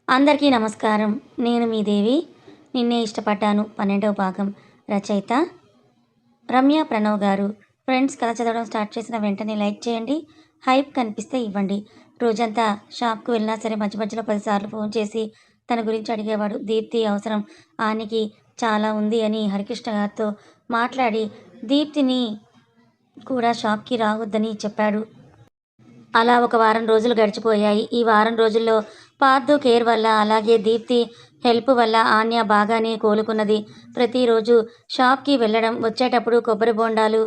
అందరికీ నమస్కారం. నేను మీ దేవి. నిన్నే ఇష్టపడ్డాను 12వ భాగం. రచయిత రమ్య ప్రణవ్ గారు. ఫ్రెండ్స్, కథ చదవడం స్టార్ట్ చేసిన వెంటనే లైక్ చేయండి. హైప్ కనిపిస్తే ఇవ్వండి. రోజంతా షాప్‌కు వెళ్ళినా సరే మధ్య మధ్యలో 10 సార్లు ఫోన్ చేసి తన గురించి అడిగేవాడు. దీప్తి అవసరం ఆయనకి చాలా ఉంది అని హరికృష్ణ గారితో మాట్లాడి దీప్తిని కూడా షాప్‌కి రావద్దని చెప్పాడు. అలా ఒక వారం రోజులు గడిచిపోయాయి. ఈ వారం రోజుల్లో పార్థు కేర్ వల్ల, అలాగే దీప్తి హెల్ప్ వల్ల ఆన్య బాగానే కోలుకున్నది. ప్రతిరోజు షాప్‌కి వెళ్ళడం, వచ్చేటప్పుడు కొబ్బరి బోండాలు,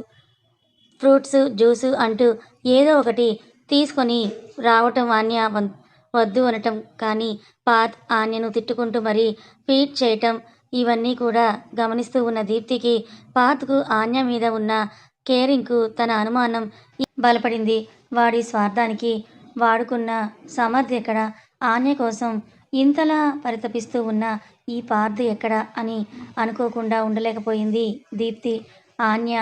ఫ్రూట్స్ జ్యూసు అంటూ ఏదో ఒకటి తీసుకొని రావటం. ఆన్య వద్దు అనటం, కానీ పార్థ్ ఆన్యను తిట్టుకుంటూ మరీ ఫీడ్ చేయటం, ఇవన్నీ కూడా గమనిస్తూ ఉన్న దీప్తికి పార్థ్‌కు ఆన్య మీద ఉన్న కేరింగ్‌కు తన అనుమానం బలపడింది. వాడి స్వార్థానికి వాడుకున్న సమర్థ్ ఎక్కడ? ఆన్య కోసం ఇంతలా పరితపిస్తూ ఉన్న ఈ పార్థ్ ఎక్కడ అని అనుకోకుండా ఉండలేకపోయింది దీప్తి. ఆన్య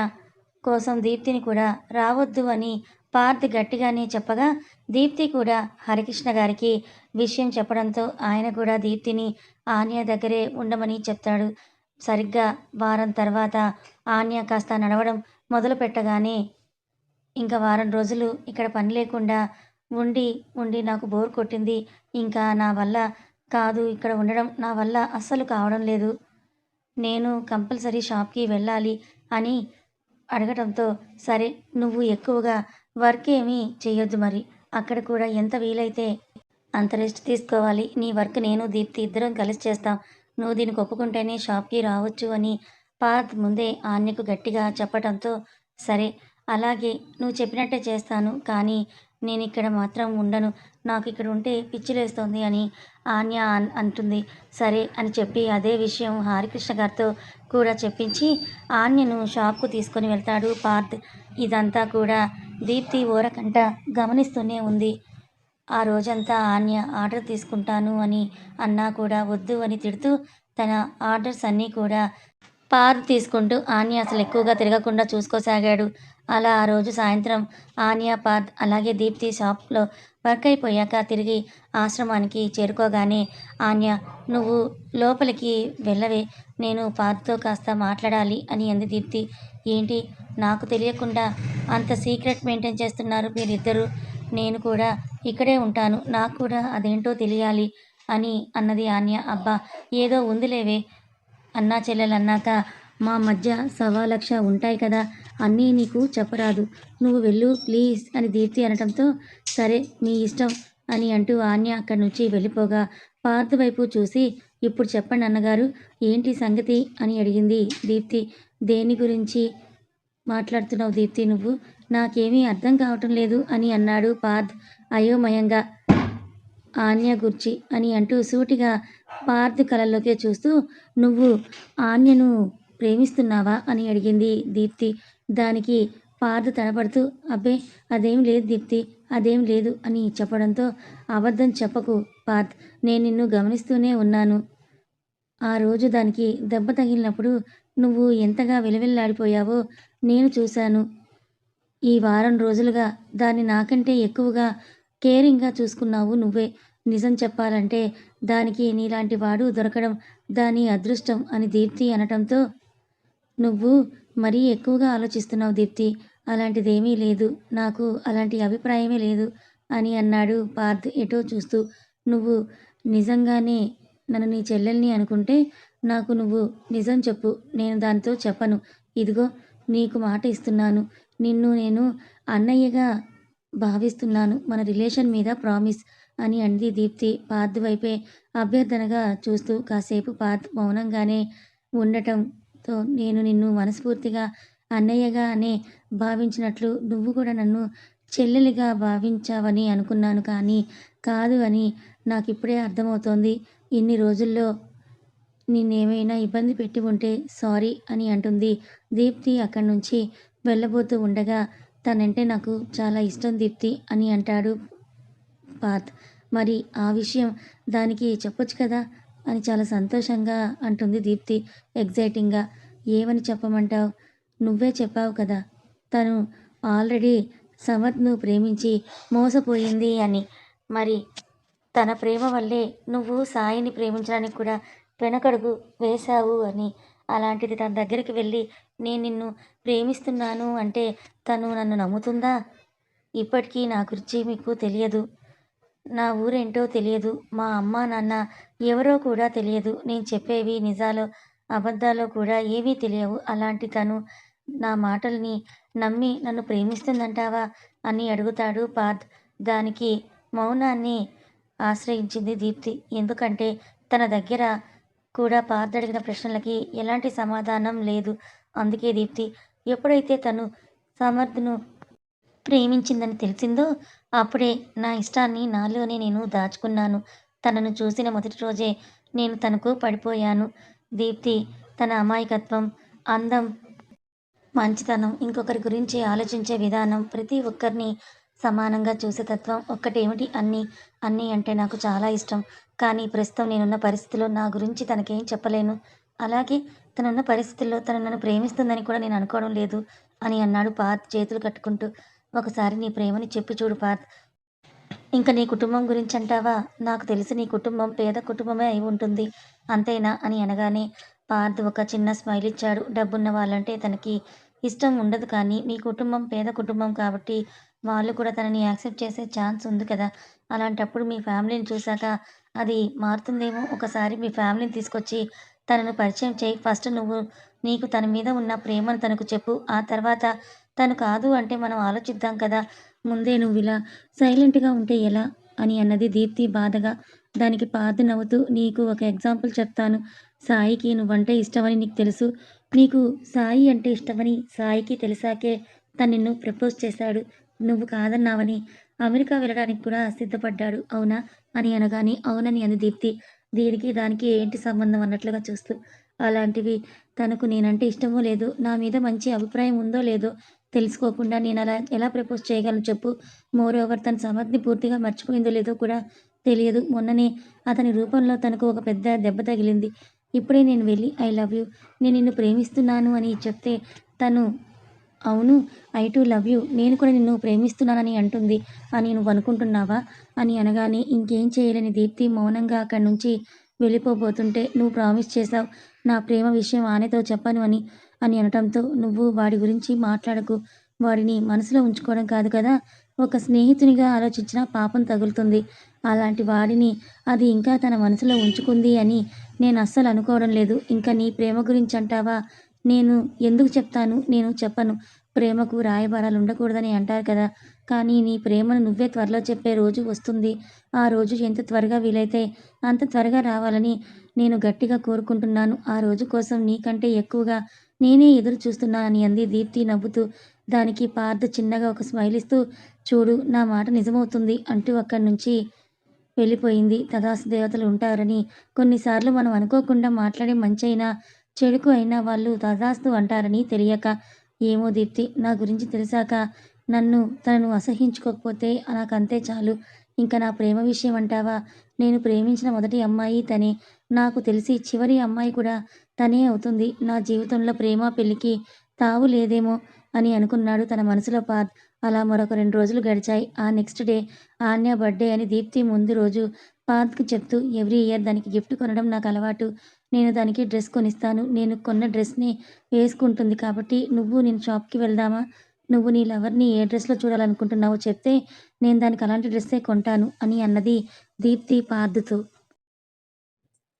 కోసం దీప్తిని కూడా రావద్దు అని పార్థ్ గట్టిగానే చెప్పగా, దీప్తి కూడా హరికృష్ణ గారికి విషయం చెప్పడంతో ఆయన కూడా దీప్తిని ఆన్య దగ్గరే ఉండమని చెప్తాడు. సరిగ్గా వారం తర్వాత ఆన్య కాస్త నడవడం మొదలు పెట్టగానే, ఇంకా వారం రోజులు ఇక్కడ పని లేకుండా ఉండి ఉండి నాకు బోర్ కొట్టింది. ఇంకా నా వల్ల కాదు, ఇక్కడ ఉండడం నా వల్ల అస్సలు కావడం లేదు. నేను కంపల్సరీ షాప్‌కి వెళ్ళాలి అని అడగటంతో, సరే నువ్వు ఎక్కువగా వర్క్ ఏమీ చెయ్యొద్దు మరి. అక్కడ కూడా ఎంత వీలైతే అంత రెస్ట్ తీసుకోవాలి. నీ వర్క్ నేను దీప్తి ఇద్దరం కలిసి చేస్తాం. నువ్వు దీనికి ఒప్పుకుంటేనే షాప్‌కి రావచ్చు అని పార్థ్ ముందే ఆన్యకు గట్టిగా చెప్పటంతో, సరే అలాగే నువ్వు చెప్పినట్టే చేస్తాను. కానీ నేనిక్కడ మాత్రం ఉండను. నాకు ఇక్కడ ఉంటే పిచ్చిలేస్తోంది అని ఆన్య అంటుంది. సరే అని చెప్పి అదే విషయం హరికృష్ణ గారితో కూడా చెప్పించి ఆన్యను షాప్‌కు తీసుకొని వెళ్తాడు పార్థ్. ఇదంతా కూడా దీప్తి ఓరకంట గమనిస్తూనే ఉంది. ఆ రోజంతా ఆన్య ఆర్డర్ తీసుకుంటాను అని అన్నా కూడా వద్దు అని తిడుతూ తన ఆర్డర్స్ అన్నీ కూడా పార్థ్ తీసుకుంటూ ఆన్య అసలు ఎక్కువగా తిరగకుండా చూసుకోసాగాడు. అలా ఆ రోజు సాయంత్రం ఆన్య, పార్థ్ అలాగే దీప్తి షాప్‌లో వర్క్ అయిపోయాక తిరిగి ఆశ్రమానికి చేరుకోగానే, ఆన్య నువ్వు లోపలికి వెళ్ళవే, నేను పార్థ్‌తో కాస్త మాట్లాడాలి అని అంది దీప్తి. ఏంటి, నాకు తెలియకుండా అంత సీక్రెట్ మెయింటైన్ చేస్తున్నారు మీరిద్దరూ? నేను కూడా ఇక్కడే ఉంటాను. నాకు కూడా అదేంటో తెలియాలి అని అన్నది ఆన్య. అబ్బా ఏదో ఉందిలేవే, అన్నా చెల్లెలన్నాక మా మధ్య 1,00,000 ఉంటాయి కదా, అన్నీ నీకు చెప్పరాదు. నువ్వు వెళ్ళు ప్లీజ్ అని దీప్తి అనటంతో, సరే మీ ఇష్టం అని అంటూ ఆన్య అక్కడి నుంచి వెళ్ళిపోగా, పార్థ్ వైపు చూసి ఇప్పుడు చెప్పండి అన్నగారు, ఏంటి సంగతి అని అడిగింది దీప్తి. దేని గురించి మాట్లాడుతున్నావు దీప్తి నువ్వు? నాకేమీ అర్థం కావటం లేదు అని అన్నాడు పార్థ్ అయోమయంగా. ఆన్య గుర్చి అని అంటూ సూటిగా పార్థ్ కళ్ళల్లోకే చూస్తూ, నువ్వు ఆన్యను ప్రేమిస్తున్నావా అని అడిగింది దీప్తి. దానికి పార్థ్ తడబడుతూ, అబ్బే అదేం లేదు దీప్తి, అదేం లేదు అని చెప్పడంతో, అబద్ధం చెప్పకు పార్థ్, నేను నిన్ను గమనిస్తూనే ఉన్నాను. ఆ రోజు దానికి దెబ్బ తగిలినప్పుడు నువ్వు ఎంతగా విలవిల్లాడిపోయావో నేను చూశాను. ఈ వారం రోజులుగా దాన్ని నాకంటే ఎక్కువగా కేరింగ్‌గా చూసుకున్నావు నువ్వే. నిజం చెప్పాలంటే దానికి నీలాంటి వాడు దొరకడం దాని అదృష్టం అని దీప్తి అనటంతో, నువ్వు మరీ ఎక్కువగా ఆలోచిస్తున్నావు దీప్తి. అలాంటిదేమీ లేదు. నాకు అలాంటి అభిప్రాయమే లేదు అని అన్నాడు పార్థ్ ఎటో చూస్తూ. నువ్వు నిజంగానే నన్ను నీ చెల్లెల్ని అనుకుంటే నాకు నువ్వు నిజం చెప్పు. నేను దానితో చెప్పను. ఇదిగో నీకు మాట ఇస్తున్నాను. నిన్ను నేను అన్నయ్యగా భావిస్తున్నాను. మన రిలేషన్ మీద ప్రామిస్ అని అంది దీప్తి పార్థ్ వైపే అభ్యర్థనగా చూస్తూ. కాసేపు పార్థ్ మౌనంగానే ఉండటంతో, నేను నిన్ను మనస్ఫూర్తిగా అన్నయ్యగానే భావించినట్లు నువ్వు కూడా నన్ను చెల్లెలిగా భావించావని అనుకున్నాను, కానీ కాదు అని నాకిప్పుడే అర్థమవుతోంది. ఇన్ని రోజుల్లో నిన్నేమైనా ఇబ్బంది పెట్టి ఉంటే సారీ అని అంటుంది దీప్తి అక్కడి నుంచి వెళ్ళబోతూ ఉండగా. తనంటే నాకు చాలా ఇష్టం దీప్తి అని అంటాడు పార్థ్. మరి ఆ విషయం దానికి చెప్పొచ్చు కదా అని చాలా సంతోషంగా అంటుంది దీప్తి ఎగ్జైటింగ్‌గా. ఏమని చెప్పమంటావు? నువ్వే చెప్పావు కదా, తను ఆల్రెడీ సమర్థ్‌ను ప్రేమించి మోసపోయింది అని. మరి తన ప్రేమ వల్లే నువ్వు సాయిని ప్రేమించడానికి కూడా వెనకడుగు వేశావు అని. అలాంటిది తన దగ్గరికి వెళ్ళి నేను నిన్ను ప్రేమిస్తున్నాను అంటే తను నన్ను నమ్ముతుందా? ఇప్పటికీ నా గురించి మీకు తెలియదు. నా ఊరేంటో తెలియదు. మా అమ్మా, నాన్న ఎవరో కూడా తెలియదు. నేను చెప్పేవి నిజాలో, అబద్ధాలో కూడా ఏవీ తెలియవు. అలాంటి తను నా మాటల్ని నమ్మి నన్ను ప్రేమిస్తుందంటావా? అని అడుగుతాడు పార్థ్. దానికి మౌనాన్ని ఆశ్రయించింది దీప్తి. ఎందుకంటే తన దగ్గర కూడా పార్థ్ అడిగిన ప్రశ్నలకి ఎలాంటి సమాధానం లేదు. అందుకే దీప్తి ఎప్పుడైతే తను సమర్థ్‌ను ప్రేమించిందని తెలిసిందో అప్పుడే నా ఇష్టాన్ని నాలోనే నేను దాచుకున్నాను. తనను చూసిన మొదటి రోజే నేను తనకు పడిపోయాను. దీప్తి తన అమాయకత్వం, అందం, మంచితనం, ఇంకొకరి గురించి ఆలోచించే విధానం, ప్రతి ఒక్కరిని సమానంగా చూసే తత్వం ఒక్కటేమిటి అన్నీ. అన్నీ అంటే నాకు చాలా ఇష్టం. కానీ ప్రస్తుతం నేనున్న పరిస్థితిలో నా గురించి తనకేం చెప్పలేను. అలాగే తనున్న పరిస్థితుల్లో తను నన్ను ప్రేమిస్తుందని కూడా నేను అనుకోవడం లేదు అని అన్నాడు పార్థ్ చేతులు కట్టుకుంటూ. ఒకసారి నీ ప్రేమని చెప్పి చూడు పార్థ్. ఇంక నీ కుటుంబం గురించంటావా? నాకు తెలిసి నీ కుటుంబం పేద కుటుంబమే అయి ఉంటుంది. అంతేనా? అని అనగానే పార్థ్ ఒక చిన్న స్మైల్ ఇచ్చాడు. డబ్బున్న వాళ్ళంటే తనకి ఇష్టం ఉండదు కానీ, మీ కుటుంబం పేద కుటుంబం కాబట్టి వాళ్ళు కూడా తనని యాక్సెప్ట్ చేసే ఛాన్స్ ఉంది కదా! అలాంటప్పుడు మీ ఫ్యామిలీని చూసాక అది మారుతుందేమో! ఒకసారి మీ ఫ్యామిలీని తీసుకొచ్చి తనను పరిచయం చెయి. ఫస్ట్ నువ్వు నీకు తన మీద ఉన్న ప్రేమను తనకు చెప్పు. ఆ తర్వాత తను కాదు అంటే మనం ఆలోచిద్దాం కదా! ముందే నువ్విలా సైలెంట్‌గా ఉంటే ఎలా? అని అన్నది దీప్తి బాధగా. దానికి పార్థ్ నవ్వుతూ నీకు ఒక ఎగ్జాంపుల్ చెప్తాను. సాయికి నువ్వంటే ఇష్టమని నీకు తెలుసు. నీకు సాయి అంటే ఇష్టమని సాయికి తెలిసాకే తను నిన్ను ప్రపోజ్ చేశాడు. నువ్వు కాదన్నావని అమెరికా వెళ్ళడానికి కూడా సిద్ధపడ్డాడు. అవునా? అని అనగానే అవునని అంది దీప్తి. దీనికి దానికి ఏంటి సంబంధం అన్నట్లుగా చూస్తూ. అలాంటివి తనకు నేనంటే ఇష్టమో లేదో, నా మీద మంచి అభిప్రాయం ఉందో లేదో తెలుసుకోకుండా నేనలా ఎలా ప్రపోజ్ చేయగలను చెప్పు? మోరోవర్ తను సమర్థ్‌ని పూర్తిగా మర్చిపోయిందో లేదో కూడా తెలియదు. మొన్ననే అతని రూపంలో తనకు ఒక పెద్ద దెబ్బ తగిలింది. ఇప్పుడే నేను వెళ్ళి ఐ లవ్ యూ, నేను నిన్ను ప్రేమిస్తున్నాను అని చెప్తే తను అవును. ఐ టూ లవ్ యూ, నేను కూడా నిన్ను ప్రేమిస్తున్నానని అంటుంది అని నువ్వనుకుంటున్నావా? అని అనగానే ఇంకేం చేయలేని దీప్తి మౌనంగా అక్కడి నుంచి వెళ్ళిపోబోతుంటే నువ్వు ప్రామిస్ చేశావు నా ప్రేమ విషయం ఆనెతో చెప్పను అని అనటంతో నువ్వు వాడి గురించి మాట్లాడకు. వాడిని మనసులో ఉంచుకోవడం కాదు కదా! ఒక స్నేహితునిగా ఆలోచించినా పాపం తగులుతుంది. అలాంటి వాడిని అది ఇంకా తన మనసులో ఉంచుకుంది అని నేను అస్సలు అనుకోవడం లేదు. ఇంక నీ ప్రేమ గురించంటావా? నేను ఎందుకు చెప్తాను? నేను చెప్పను. ప్రేమకు రాయబారాలు ఉండకూడదని అంటారు కదా! కానీ నీ ప్రేమను నువ్వే త్వరలో చెప్పే రోజు వస్తుంది. ఆ రోజు ఎంత త్వరగా వీలైతే అంత త్వరగా రావాలని నేను గట్టిగా కోరుకుంటున్నాను. ఆ రోజు కోసం నీకంటే ఎక్కువగా నేనే ఎదురు చూస్తున్నానని అంది దీప్తి నవ్వుతూ. దానికి పార్థ్ చిన్నగా ఒక స్మైల్ ఇస్తూ చూడు నా మాట నిజమవుతుంది అంటూ అక్కడి నుంచి వెళ్ళిపోయింది. తదాస్తు దేవతలు ఉంటారని కొన్నిసార్లు మనం అనుకోకుండా మాట్లాడే మంచైనా, చెడుకు అయినా వాళ్ళు తదాస్తు అంటారని తెలియక. ఏమో దీప్తి, నా గురించి తెలిసాక తనను అసహ్యించుకోకపోతే నాకంతే చాలు. ఇంక నా ప్రేమ విషయం అంటావా? నేను ప్రేమించిన మొదటి అమ్మాయి తనే. నాకు తెలిసి చివరి అమ్మాయి కూడా తనే అవుతుంది. నా జీవితంలో ప్రేమ, పెళ్ళికి తావు లేదేమో అని అనుకున్నాడు తన మనసులో పార్థ్. అలా మరొక 2 రోజులు గడిచాయి. ఆ నెక్స్ట్ డే ఆన్య బర్త్‌డే అని దీప్తి ముందు రోజు పార్థ్‌కి చెప్తూ ఎవ్రీ ఇయర్ దానికి గిఫ్ట్ కొనడం నాకలవాటు. నేను దానికి డ్రెస్ కొనిస్తాను. నేను కొన్న డ్రెస్‌ని వేసుకుంటుంది కాబట్టి నేను షాప్‌కి వెళ్దామా? నువ్వు నీ లవర్‌ని ఏ డ్రెస్‌లో చూడాలనుకుంటున్నావో చెప్తే నేను దానికి అలాంటి డ్రెస్సే కొంటాను అని అన్నది దీప్తి పార్థ్‌తో.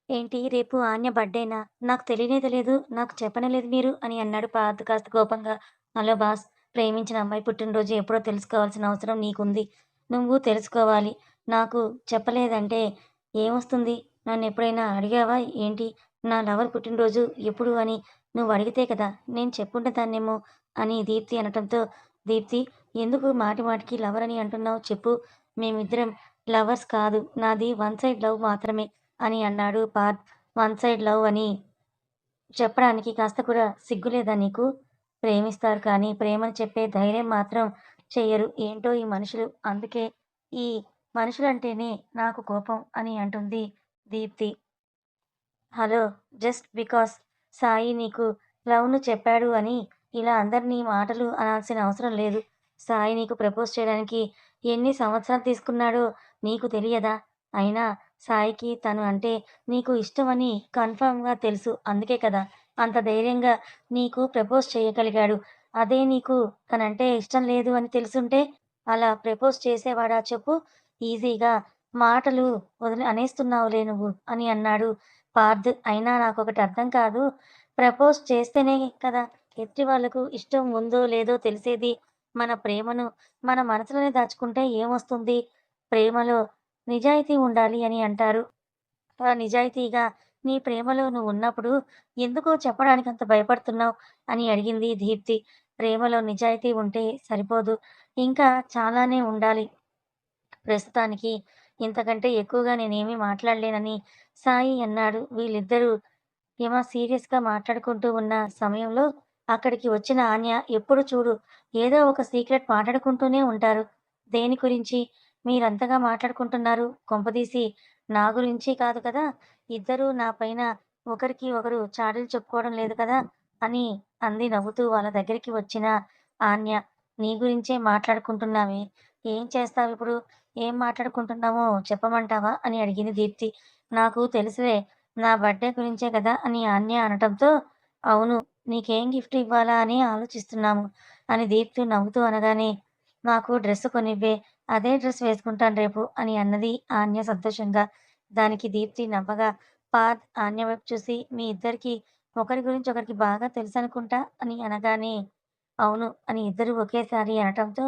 ఏంటి రేపు ఆన్య బర్త్‌డేనా? నాకు తెలియనే తెలియదు. నాకు చెప్పనే లేదు మీరు అని అన్నాడు పార్థ్ కాస్త కోపంగా. Hello boss! ప్రేమించిన అమ్మాయి పుట్టినరోజు ఎప్పుడో తెలుసుకోవాల్సిన అవసరం నీకుంది. నువ్వు తెలుసుకోవాలి. నాకు చెప్పలేదంటే ఏమొస్తుంది? నన్నెప్పుడైనా అడిగావా ఏంటి? నా లవర్ పుట్టినరోజు ఎప్పుడు అని నువ్వు అడిగితే కదా నేను చెప్పుండేదాన్నేమో అని దీప్తి అనటంతో, దీప్తి ఎందుకు మాటి మాటికి లవర్ అని అంటున్నావు చెప్పు. మేమిద్దరం లవర్స్ కాదు. నాది వన్ సైడ్ లవ్ మాత్రమే. అని అన్నాడు పార్థ్. వన్ సైడ్ లవ్ అని చెప్పడానికి కాస్త కూడా సిగ్గులేదా నీకు? ప్రేమిస్తారు కానీ ప్రేమని చెప్పే ధైర్యం మాత్రం చెయ్యరు. ఏంటో ఈ మనుషులు. అందుకే ఈ మనుషులంటేనే నాకు కోపం అని అంటుంది Deepti. Hello! Just because Sai నీకు లవ్‌ను చెప్పాడు అని ఇలా అందరిని మాటలు అనాల్సిన అవసరం లేదు. సాయి నీకు ప్రపోజ్ చేయడానికి ఎన్ని సంవత్సరాలు తీసుకున్నాడో నీకు తెలియదా? అయినా సాయికి తను అంటే నీకు ఇష్టమని కన్ఫర్మ్‌గా తెలుసు. అందుకే కదా! అంత ధైర్యంగా నీకు ప్రపోజ్ చేయగలిగాడు. అదే నీకు తనంటే ఇష్టం లేదు అని తెలిసుంటే అలా ప్రపోజ్ చేసేవాడా చెప్పు? ఈజీగా మాటలు అనేస్తున్నావులే నువ్వు అని అన్నాడు పార్థ్. అయినా నాకొకటి అర్థం కాదు. ప్రపోజ్ చేస్తేనే కదా ఎదుటి వాళ్ళకు ఇష్టం ఉందో లేదో తెలిసేది. మన ప్రేమను మన మనసులోనే దాచుకుంటే ఏమొస్తుంది? ప్రేమలో నిజాయితీ ఉండాలి అని అంటారు. నిజాయితీగా నీ ప్రేమలో నువ్వున్నప్పుడు ఎందుకో చెప్పడానికి అంత భయపడుతున్నావు అని అడిగింది దీప్తి. ప్రేమలో నిజాయితీ ఉంటే సరిపోదు. ఇంకా చాలానే ఉండాలి. ప్రస్తుతానికి ఇంతకంటే ఎక్కువగా నేనేమీ మాట్లాడలేనని సాయి అన్నాడు. వీళ్ళిద్దరూ సీరియస్‌గా మాట్లాడుకుంటూ ఉన్న సమయంలో అక్కడికి వచ్చిన ఆన్య ఎప్పుడు చూడు ఏదో ఒక సీక్రెట్ మాట్లాడుకుంటూనే ఉంటారు. దేని గురించి మీరంతగా మాట్లాడుకుంటున్నారు? కొంపదీసి నా గురించి కాదు కదా! ఇద్దరూ నా పైన ఒకరికి ఒకరు చాడీలు చెప్పుకోవడం లేదు కదా! అని అంది నవ్వుతూ వాళ్ళ దగ్గరికి వచ్చిన ఆన్య. నీ గురించే మాట్లాడుకుంటున్నామే. ఏం చేస్తావిప్పుడు? ఏం మాట్లాడుకుంటున్నామో చెప్పమంటావా? అని అడిగింది దీప్తి. నాకు తెలుసులే. నా బర్త్‌డే గురించే కదా! అని ఆన్య అనటంతో, అవును. నీకేం గిఫ్ట్ ఇవ్వాలా అని ఆలోచిస్తున్నాము అని దీప్తి నవ్వుతూ అనగానే, నాకు డ్రెస్ కొనివ్వే. అదే డ్రెస్ వేసుకుంటాను రేపు అని అన్నది ఆన్య సంతోషంగా. దానికి దీప్తి నవ్వగా పార్థ్ ఆన్య వైపు చూసి, మీ ఇద్దరికీ ఒకరి గురించి ఒకరికి బాగా తెలుసనుకుంటా అని అనగానే, అవును అని ఇద్దరూ ఒకేసారి అనటంతో,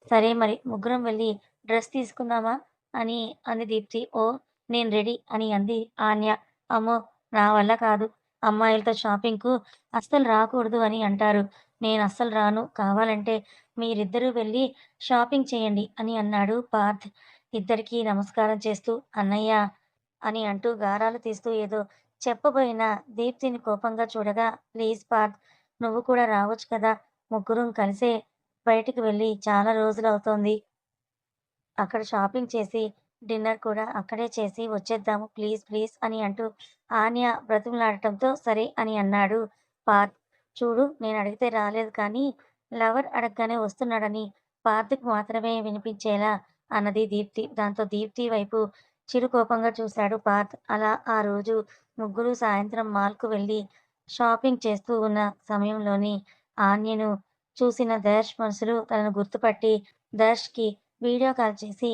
సరే మరి ముగ్గురం వెళ్లి డ్రెస్ తీసుకుందామా? అని అంది దీప్తి. ఓహ్! నేను రెడీ అని అంది ఆన్య. అమ్మో! నా వల్ల కాదు. అమ్మాయిలతో షాపింగ్‌కు అస్సలు రాకూడదు అని అంటారు. నేనస్సలు రాను. కావాలంటే మీరిద్దరూ వెళ్లి షాపింగ్ చేయండి అని అన్నాడు పార్థ్. ఇద్దరికీ నమస్కారం చేస్తూ అన్నయ్య అని అంటూ గారాలు తీస్తూ ఏదో చెప్పబోయిన దీప్తిని కోపంగా చూడగా, ప్లీజ్ పార్థ్ నువ్వు కూడా రావచ్చు కదా! ముగ్గురం కలిసే బయటికి వెళ్లి చాలా రోజులవుతోంది. అక్కడ షాపింగ్ చేసి, డిన్నర్ కూడా అక్కడే చేసి వచ్చేద్దాము ప్లీజ్ ప్లీజ్ అని అంటూ ఆన్య బ్రతిమలాడటంతో సరే అని అన్నాడు పార్థ్. చూడు నేనడిగితే రాలేదు కానీ, లవర్ అడగగానే వస్తున్నాడని పార్థ్‌కి మాత్రమే వినిపించేలా అన్నది దీప్తి. దాంతో దీప్తి వైపు చిరుకోపంగా చూశాడు పార్థ్. అలా ఆ రోజు ముగ్గురు సాయంత్రం మాల్‌కు వెళ్లి షాపింగ్ చేస్తూ ఉన్న సమయంలోని ఆన్యను చూసిన దర్శ్ మనుషులు తనను గుర్తుపట్టి దర్శ్‌కి వీడియో కాల్ చేసి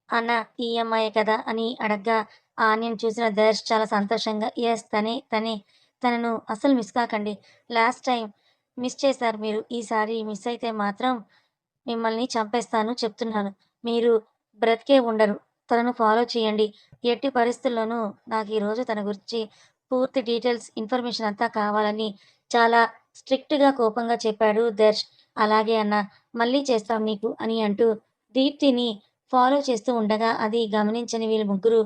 అన్న ఈ అమ్మాయే కదా! అని అడగ్గా, ఆన్యను చూసిన దర్శ్ చాలా సంతోషంగా యెస్ తనే, తనే. తనను అస్సలు మిస్ కాకండి. లాస్ట్ టైమ్ మిస్ చేశారు మీరు. ఈసారి మిస్ అయితే మాత్రం మిమ్మల్ని చంపేస్తాను చెప్తున్నాను. మీరు బ్రతికే ఉండరు. తనను ఫాలో చేయండి. ఎట్టి పరిస్థితుల్లోనూ నాకీరోజు తన గురించి పూర్తి డీటెయిల్స్, ఇన్ఫర్మేషన్ అంతా కావాలని చాలా స్ట్రిక్ట్‌గా కోపంగా చెప్పాడు దర్శ్. అలాగే అన్నా. మళ్ళీ చేస్తాం నీకు అని అంటూ దీప్తిని ఫాలో చేస్తూ ఉండగా అది గమనించని వీళ్ళు ముగ్గురు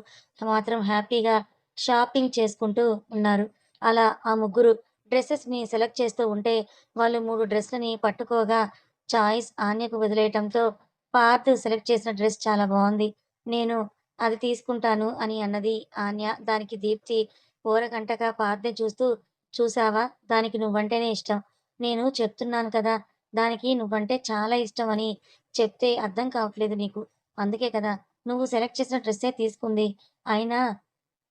మాత్రం హ్యాపీగా షాపింగ్ చేసుకుంటూ ఉన్నారు. అలా ఆ ముగ్గురు డ్రెసెస్‌ని సెలెక్ట్ చేస్తూ ఉంటే వాళ్ళు 3 డ్రెస్‌లని పట్టుకోగా చాయిస్ ఆన్యకు వదిలేయటంతో పార్థ్ సెలెక్ట్ చేసిన డ్రెస్ చాలా బావుంది. నేను అది తీసుకుంటాను అని అన్నది ఆన్య. దానికి దీప్తి ఓరగంటగా పార్థ్‌ని చూస్తూ చూసావా దానికి నువ్వంటేనే ఇష్టం. నేను చెప్తున్నాను కదా! దానికి నువ్వంటే చాలా ఇష్టం అని చెప్తే అర్థం కావట్లేదు నీకు. అందుకే కదా! నువ్వు సెలెక్ట్ చేసిన డ్రెస్సే తీసుకుంది. అయినా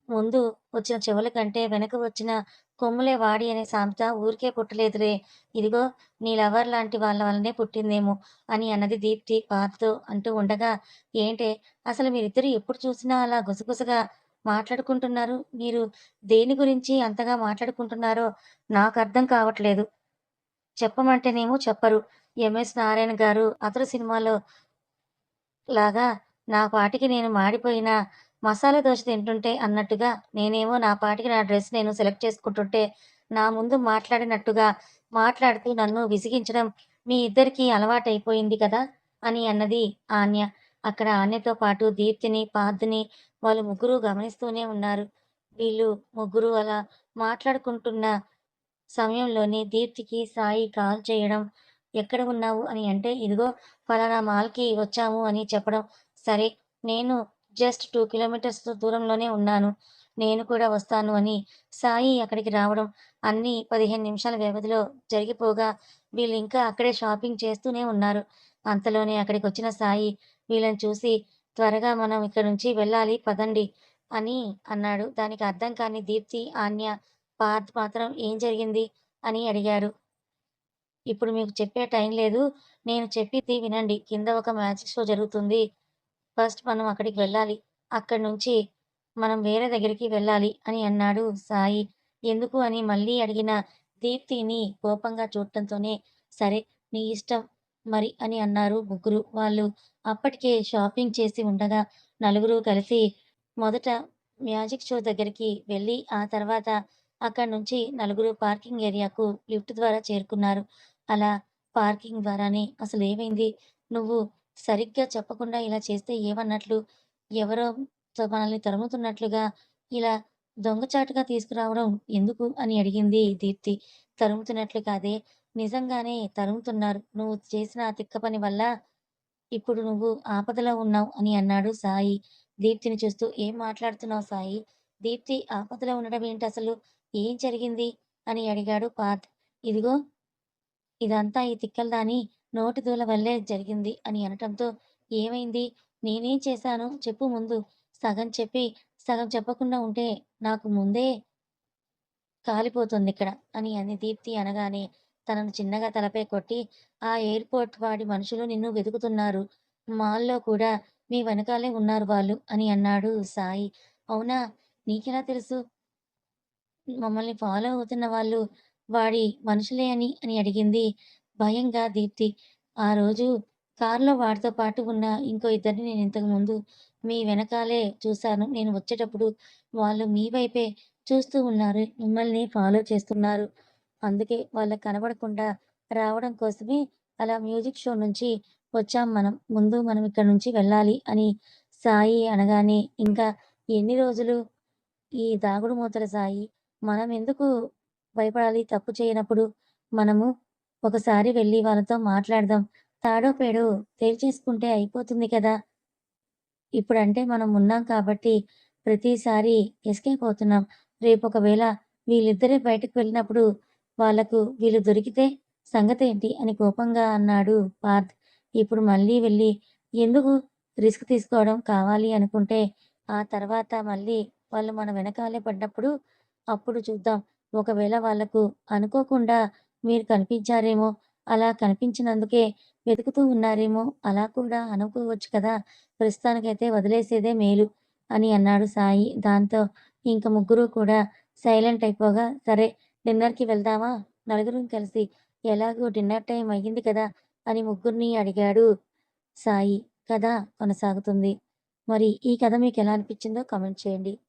ముందు వచ్చిన చెవుల కంటే వెనక వచ్చిన కొమ్ములే వాడి అనే సామెత ఊరికే పుట్టలేదులే. ఇదిగో నీ లవర్ లాంటి వాళ్ళ వల్లనే పుట్టిందేమో అని అన్నది దీప్తి పార్థ్‌తో అంటూ ఉండగా, ఏంటే అసలు మీరిద్దరూ ఎప్పుడు చూసినా అలా గుసగుసగా మాట్లాడుకుంటున్నారు. మీరు దేని గురించి అంతగా మాట్లాడుకుంటున్నారో నాకర్థం కావట్లేదు. చెప్పమంటేనేమో చెప్పరు. 'ఎంఎస్ నారాయణ' గారు 'అతడు' సినిమాలో లాగా నా పాటికి నేను మాడిపోయిన మసాలా దోస తింటుంటే అన్నట్టుగా, నేనేమో నా పాటికి నా డ్రెస్ నేను సెలెక్ట్ చేసుకుంటుంటే, నా ముందు మాట్లాడినట్టుగా మాట్లాడుతూ నన్ను విసిగించడం మీ ఇద్దరికీ అలవాటైపోయింది కదా! అని అన్నది ఆన్య. అక్కడ ఆన్యతో పాటు దీప్తిని, పార్థ్‌ని వాళ్ళు ముగ్గురు గమనిస్తూనే ఉన్నారు. వీళ్ళు ముగ్గురు అలా మాట్లాడుకుంటున్న సమయంలోనే దీప్తికి సాయి కాల్ చేయడం, "ఎక్కడ ఉన్నావు?" అని అంటే, "ఇదిగో ఫలానా మాల్‌కి వచ్చాము" అని చెప్పడం. సరే, నేను జస్ట్ 2 కిలోమీటర్స్ దూరంలోనే ఉన్నాను. నేను కూడా వస్తాను అని సాయి అక్కడికి రావడం. అన్నీ 15 నిమిషాల వ్యవధిలో జరిగిపోగా వీళ్ళింకా అక్కడే షాపింగ్ చేస్తూనే ఉన్నారు. అంతలోనే అక్కడికొచ్చిన సాయి వీళ్ళని చూసి, త్వరగా మనం ఇక్కడి నుంచి వెళ్ళాలి పదండి అని అన్నాడు. దానికి అర్థం కాని దీప్తి, ఆన్య, పార్థ్ మాత్రం ఏం జరిగింది అని అడిగారు. ఇప్పుడు మీకు చెప్పే టైం లేదు. నేను చెప్పిద్ది వినండి. కింద ఒక మ్యాజిక్ షో జరుగుతుంది. ఫస్ట్ మనం అక్కడికి వెళ్ళాలి. అక్కడి నుంచి మనం వేరే దగ్గరికి వెళ్ళాలి అని అన్నాడు సాయి. ఎందుకు అని మళ్ళీ అడిగిన దీప్తిని కోపంగా చూడటంతోనే, సరే నీ ఇష్టం మరి అని అన్నారు ముగ్గురు. వాళ్ళు అప్పటికే షాపింగ్ చేసి ఉండగా నలుగురు కలిసి మొదట మ్యాజిక్ షో దగ్గరికి వెళ్ళి, ఆ తర్వాత అక్కడి నుంచి నలుగురు పార్కింగ్ ఏరియాకు లిఫ్ట్ ద్వారా చేరుకున్నారు. అలా పార్కింగ్ ద్వారానే అసలేమైంది? నువ్వు సరిగ్గా చెప్పకుండా ఇలా చేస్తే ఏమన్నట్లు? ఎవరో మనల్ని తరుముతున్నట్లుగా ఇలా దొంగచాటుగా తీసుకురావడం ఎందుకు అని అడిగింది దీప్తి. తరుముతున్నట్లు కాదే, నిజంగానే తరుముతున్నారు. నువ్వు చేసిన ఆ తిక్క పని వల్ల ఇప్పుడు నువ్వు ఆపదలో ఉన్నావు అని అన్నాడు సాయి. దీప్తిని చూస్తూ ఏం మాట్లాడుతున్నావు సాయి? దీప్తి ఆపదలో ఉండడం ఏంటసలు? ఏం జరిగింది? అని అడిగాడు పార్థ్. ఇదిగో ఇదంతా ఈ తిక్కలదాని నోటి దూల వల్లే జరిగింది అని అనటంతో, ఏమైంది? నేనేం చేశాను చెప్పు ముందు. సగం చెప్పి, సగం చెప్పకుండా ఉంటే నాకు ముందే కాలిపోతుందిక్కడ అని అంది దీప్తి అనగానే, తనను చిన్నగా తలపై కొట్టి, ఆ ఎయిర్‌పోర్ట్ వాడి మనుషులు నిన్ను వెతుకుతున్నారు. మాల్‌లో కూడా మీ వెనకాలే ఉన్నారు వాళ్ళు అని అన్నాడు సాయి. అవునా? నీకెలా తెలుసు? మమ్మల్ని ఫాలో అవుతున్న వాళ్ళు వాడి మనుషులే అని అడిగింది భయంగా దీప్తి. ఆ రోజు కారులో వాడితో పాటు ఉన్న ఇంకో ఇద్దరిని నేను ఇంతకు ముందు మీ వెనకాలే చూశాను. నేను వచ్చేటప్పుడు వాళ్ళు మీ వైపే చూస్తూ ఉన్నారు. మిమ్మల్ని ఫాలో చేస్తున్నారు. అందుకే వాళ్ళకి కనబడకుండా రావడం కోసమే అలా మ్యూజిక్ షో నుంచి వచ్చాం మనం. ముందు మనం ఇక్కడి నుంచి వెళ్ళాలి అని సాయి అనగానే, ఇంకా ఎన్ని రోజులు ఈ దాగుడుమూతల సాయి, మనమెందుకు భయపడాలి తప్పు చేయనప్పుడు? మనము ఒకసారి వెళ్లి వాళ్ళతో మాట్లాడదాం. తాడో పేడో తేల్చేసుకుంటే అయిపోతుంది కదా! ఇప్పుడంటే మనం ఉన్నాం కాబట్టి ప్రతిసారి ఎస్కేప్ అవుతున్నాం. రేపొకవేళ వీళ్ళిద్దరే బయటకు వెళ్ళినప్పుడు వాళ్ళకు వీళ్ళు దొరికితే సంగతేంటి అని కోపంగా అన్నాడు పార్థ్. ఇప్పుడు మళ్ళీ వెళ్లి ఎందుకు రిస్క్ తీసుకోవడం? కావాలి అనుకుంటే ఆ తర్వాత మళ్ళీ వాళ్ళు మన వెనకాలే పడ్డప్పుడు అప్పుడు చూద్దాం. ఒకవేళ వాళ్ళకు అనుకోకుండా మీరు కనిపించారేమో! అలా కనిపించినందుకే వెతుకుతూ ఉన్నారేమో! అలా కూడా అనుకోవచ్చు కదా! ప్రస్తుతానికైతే వదిలేసేదే మేలు అని అన్నాడు సాయి. దాంతో ఇంక ముగ్గురు కూడా సైలెంట్ అయిపోగా, సరే డిన్నర్‌కి వెళ్దామా? నలుగురం కలిసి ఎలాగో డిన్నర్ టైమ్ అయ్యింది కదా! అని ముగ్గురిని అడిగాడు సాయి. కథ కొనసాగుతుంది. మరి ఈ కథ మీకెలా అనిపించిందో కామెంట్ చేయండి.